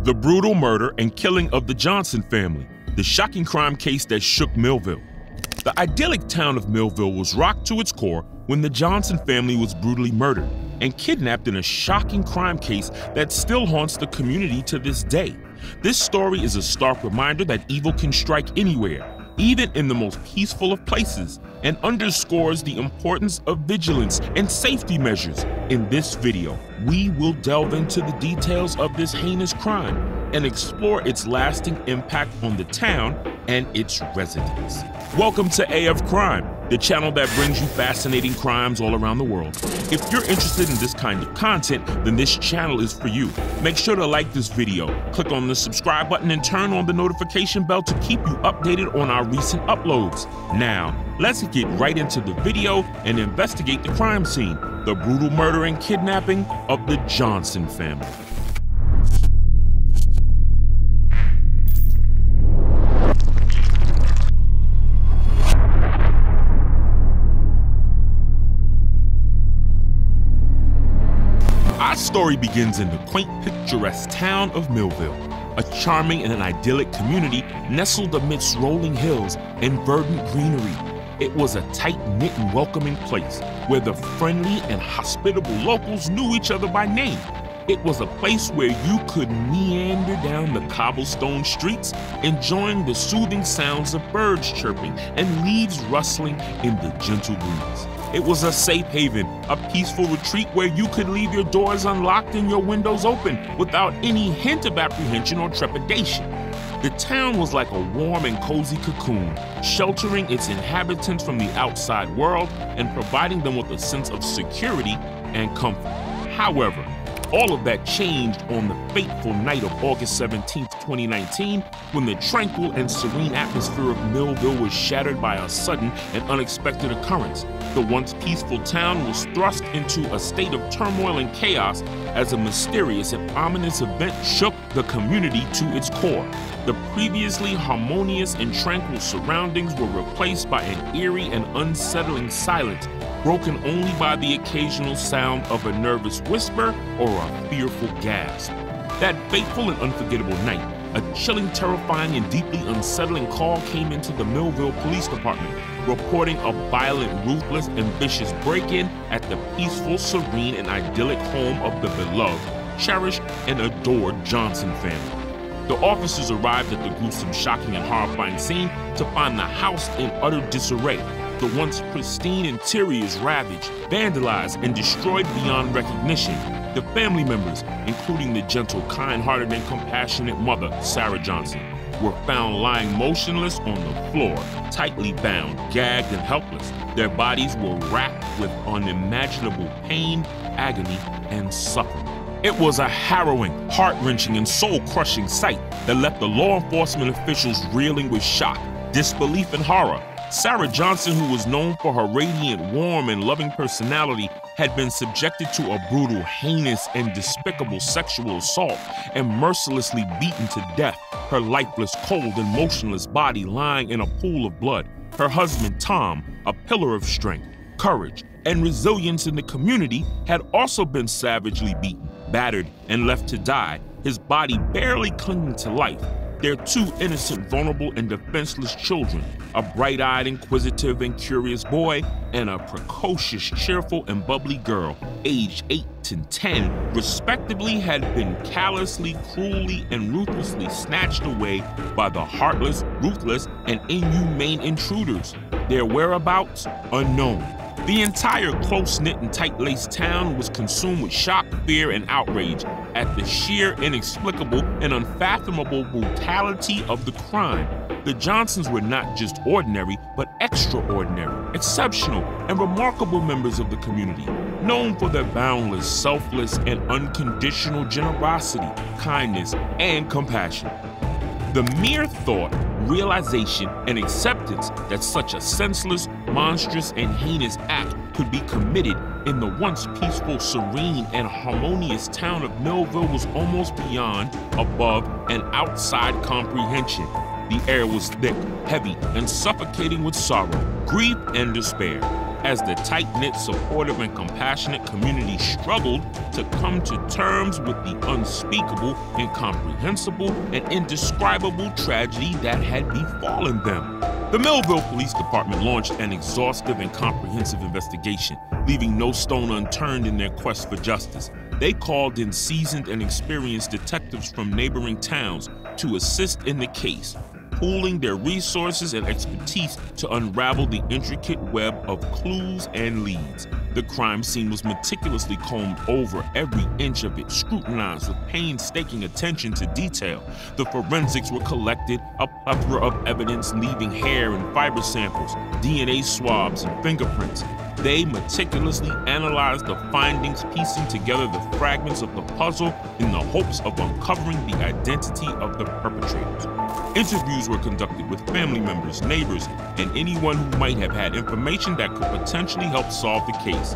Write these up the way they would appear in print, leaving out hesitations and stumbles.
The brutal murder and killing of the Johnson family, the shocking crime case that shook Millville. The idyllic town of Millville was rocked to its core when the Johnson family was brutally murdered and kidnapped in a shocking crime case that still haunts the community to this day. This story is a stark reminder that evil can strike anywhere, even in the most peaceful of places, and underscores the importance of vigilance and safety measures. In this video, we will delve into the details of this heinous crime and explore its lasting impact on the town and its residents. Welcome to AF Crime, the channel that brings you fascinating crimes all around the world. If you're interested in this kind of content, then this channel is for you. Make sure to like this video, click on the subscribe button, and turn on the notification bell to keep you updated on our recent uploads. Now, let's get right into the video and investigate the crime scene, the brutal murder and kidnapping of the Johnson family. Our story begins in the quaint, picturesque town of Millville, a charming and an idyllic community nestled amidst rolling hills and verdant greenery. It was a tight-knit and welcoming place where the friendly and hospitable locals knew each other by name. It was a place where you could meander down the cobblestone streets, enjoying the soothing sounds of birds chirping and leaves rustling in the gentle breeze. It was a safe haven, a peaceful retreat where you could leave your doors unlocked and your windows open without any hint of apprehension or trepidation. The town was like a warm and cozy cocoon, sheltering its inhabitants from the outside world and providing them with a sense of security and comfort. However, all of that changed on the fateful night of August 17, 2019, when the tranquil and serene atmosphere of Millville was shattered by a sudden and unexpected occurrence. The once peaceful town was thrust into a state of turmoil and chaos as a mysterious and ominous event shook the community to its core. The previously harmonious and tranquil surroundings were replaced by an eerie and unsettling silence, broken only by the occasional sound of a nervous whisper or a fearful gasp. That fateful and unforgettable night, a chilling, terrifying, and deeply unsettling call came into the Millville Police Department, reporting a violent, ruthless, and vicious break-in at the peaceful, serene, and idyllic home of the beloved, cherished, and adored Johnson family. The officers arrived at the gruesome, shocking, and horrifying scene to find the house in utter disarray. The once pristine interiors ravaged, vandalized, and destroyed beyond recognition. The family members, including the gentle, kind-hearted, and compassionate mother, Sarah Johnson, were found lying motionless on the floor, tightly bound, gagged, and helpless. Their bodies were racked with unimaginable pain, agony, and suffering. It was a harrowing, heart-wrenching, and soul-crushing sight that left the law enforcement officials reeling with shock, disbelief, and horror. Sarah Johnson, who was known for her radiant, warm, and loving personality, had been subjected to a brutal, heinous, and despicable sexual assault and mercilessly beaten to death, her lifeless, cold, and motionless body lying in a pool of blood. Her husband, Tom, a pillar of strength, courage, and resilience in the community, had also been savagely beaten, battered, and left to die, his body barely clinging to life. Their two innocent, vulnerable, and defenseless children, a bright-eyed, inquisitive, and curious boy, and a precocious, cheerful, and bubbly girl, aged 8 and 10, respectively, had been callously, cruelly, and ruthlessly snatched away by the heartless, ruthless, and inhumane intruders. Their whereabouts unknown. The entire close-knit and tight-laced town was consumed with shock, fear, and outrage at the sheer, inexplicable, and unfathomable brutality of the crime. The Johnsons were not just ordinary, but extraordinary, exceptional, and remarkable members of the community, known for their boundless, selfless, and unconditional generosity, kindness, and compassion. The mere thought, realization, and acceptance that such a senseless, monstrous, and heinous act could be committed in the once peaceful, serene, and harmonious town of Millville was almost beyond, above, and outside comprehension. The air was thick, heavy, and suffocating with sorrow, grief, and despair. as the tight-knit, supportive, and compassionate community struggled to come to terms with the unspeakable, incomprehensible, and indescribable tragedy that had befallen them. The Millville Police Department launched an exhaustive and comprehensive investigation, leaving no stone unturned in their quest for justice. They called in seasoned and experienced detectives from neighboring towns to assist in the case, pooling their resources and expertise to unravel the intricate web of clues and leads. The crime scene was meticulously combed over, every inch of it scrutinized with painstaking attention to detail. The forensics were collected, a plethora of evidence leaving hair and fiber samples, DNA swabs, and fingerprints. They meticulously analyzed the findings, piecing together the fragments of the puzzle in the hopes of uncovering the identity of the perpetrators. Interviews were conducted with family members, neighbors, and anyone who might have had information that could potentially help solve the case.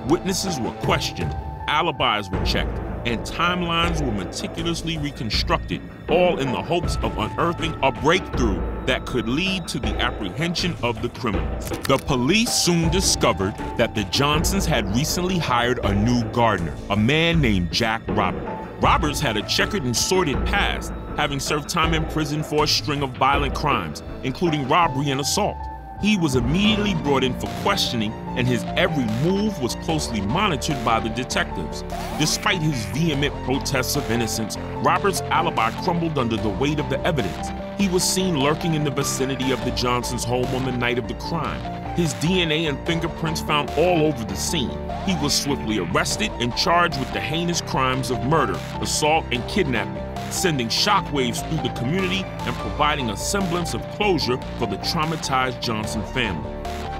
Witnesses were questioned, alibis were checked, and timelines were meticulously reconstructed, all in the hopes of unearthing a breakthrough that could lead to the apprehension of the criminals. The police soon discovered that the Johnsons had recently hired a new gardener, a man named Jack Roberts. Roberts had a checkered and sordid past, having served time in prison for a string of violent crimes, including robbery and assault. He was immediately brought in for questioning, and his every move was closely monitored by the detectives. Despite his vehement protests of innocence, Roberts' alibi crumbled under the weight of the evidence. He was seen lurking in the vicinity of the Johnsons' home on the night of the crime. His DNA and fingerprints found all over the scene. He was swiftly arrested and charged with the heinous crimes of murder, assault, and kidnapping, sending shockwaves through the community and providing a semblance of closure for the traumatized Johnson family.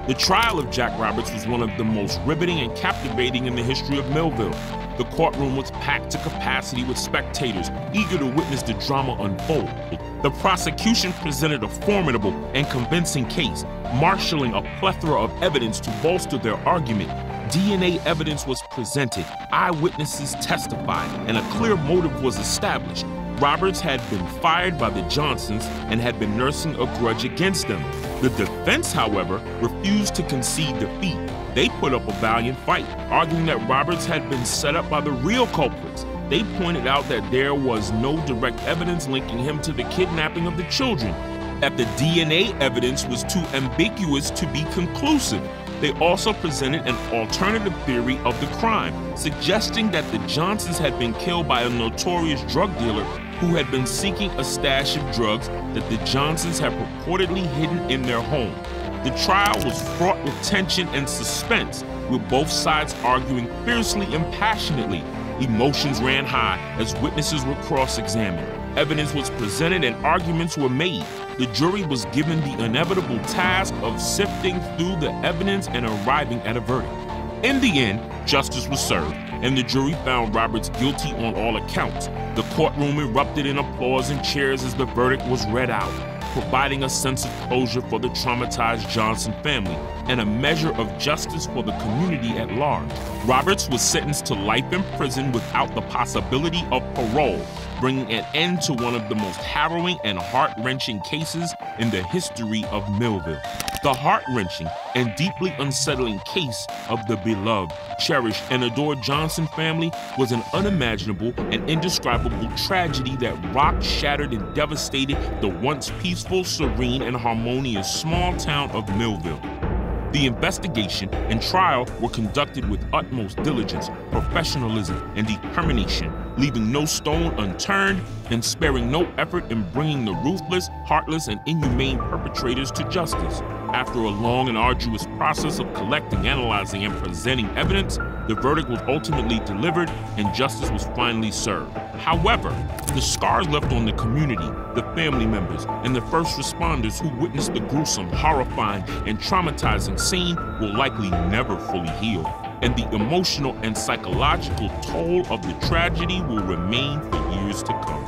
The trial of Jack Roberts was one of the most riveting and captivating in the history of Millville. The courtroom was packed to capacity with spectators, eager to witness the drama unfold. The prosecution presented a formidable and convincing case, marshaling a plethora of evidence to bolster their argument. DNA evidence was presented, eyewitnesses testified, and a clear motive was established. Roberts had been fired by the Johnsons and had been nursing a grudge against them. The defense, however, refused to concede defeat. They put up a valiant fight, arguing that Roberts had been set up by the real culprits. They pointed out that there was no direct evidence linking him to the kidnapping of the children, that the DNA evidence was too ambiguous to be conclusive. They also presented an alternative theory of the crime, suggesting that the Johnsons had been killed by a notorious drug dealer who had been seeking a stash of drugs that the Johnsons had purportedly hidden in their home. The trial was fraught with tension and suspense, with both sides arguing fiercely and passionately. Emotions ran high as witnesses were cross-examined. Evidence was presented and arguments were made. The jury was given the inevitable task of sifting through the evidence and arriving at a verdict. In the end, justice was served, and the jury found Roberts guilty on all accounts. The courtroom erupted in applause and cheers as the verdict was read out, providing a sense of closure for the traumatized Johnson family and a measure of justice for the community at large. Roberts was sentenced to life in prison without the possibility of parole, bringing an end to one of the most harrowing and heart-wrenching cases in the history of Millville. The heart-wrenching and deeply unsettling case of the beloved, cherished, and adored Johnson family was an unimaginable and indescribable tragedy that rocked, shattered, and devastated the once peaceful, serene, and harmonious small town of Millville. The investigation and trial were conducted with utmost diligence, professionalism, and determination, leaving no stone unturned and sparing no effort in bringing the ruthless, heartless, and inhumane perpetrators to justice. After a long and arduous process of collecting, analyzing, and presenting evidence, the verdict was ultimately delivered and justice was finally served. However, the scars left on the community, the family members, and the first responders who witnessed the gruesome, horrifying, and traumatizing scene will likely never fully heal, and the emotional and psychological toll of the tragedy will remain for years to come.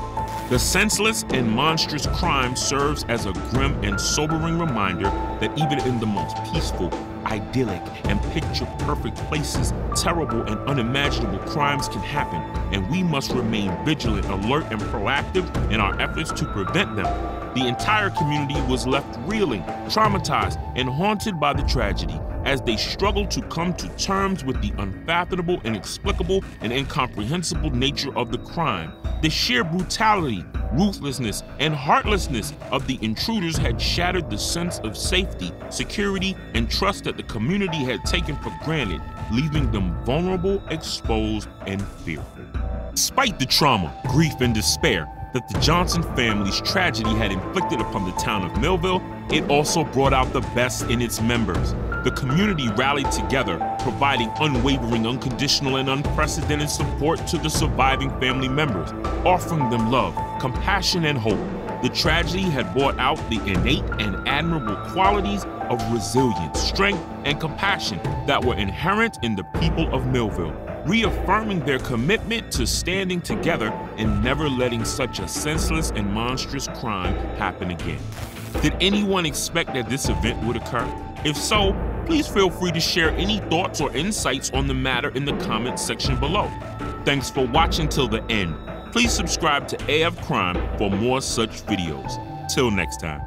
The senseless and monstrous crime serves as a grim and sobering reminder that even in the most peaceful, idyllic, and picture-perfect places, terrible and unimaginable crimes can happen, and we must remain vigilant, alert, and proactive in our efforts to prevent them. The entire community was left reeling, traumatized, and haunted by the tragedy, as they struggled to come to terms with the unfathomable, inexplicable, and incomprehensible nature of the crime. The sheer brutality, ruthlessness, and heartlessness of the intruders had shattered the sense of safety, security, and trust that the community had taken for granted, leaving them vulnerable, exposed, and fearful. Despite the trauma, grief, and despair that the Johnson family's tragedy had inflicted upon the town of Millville, it also brought out the best in its members. The community rallied together, providing unwavering, unconditional, and unprecedented support to the surviving family members, offering them love, compassion, and hope. The tragedy had brought out the innate and admirable qualities of resilience, strength, and compassion that were inherent in the people of Millville, reaffirming their commitment to standing together and never letting such a senseless and monstrous crime happen again. Did anyone expect that this event would occur? If so, please feel free to share any thoughts or insights on the matter in the comments section below. Thanks for watching till the end. Please subscribe to AF Crime for more such videos. Till next time.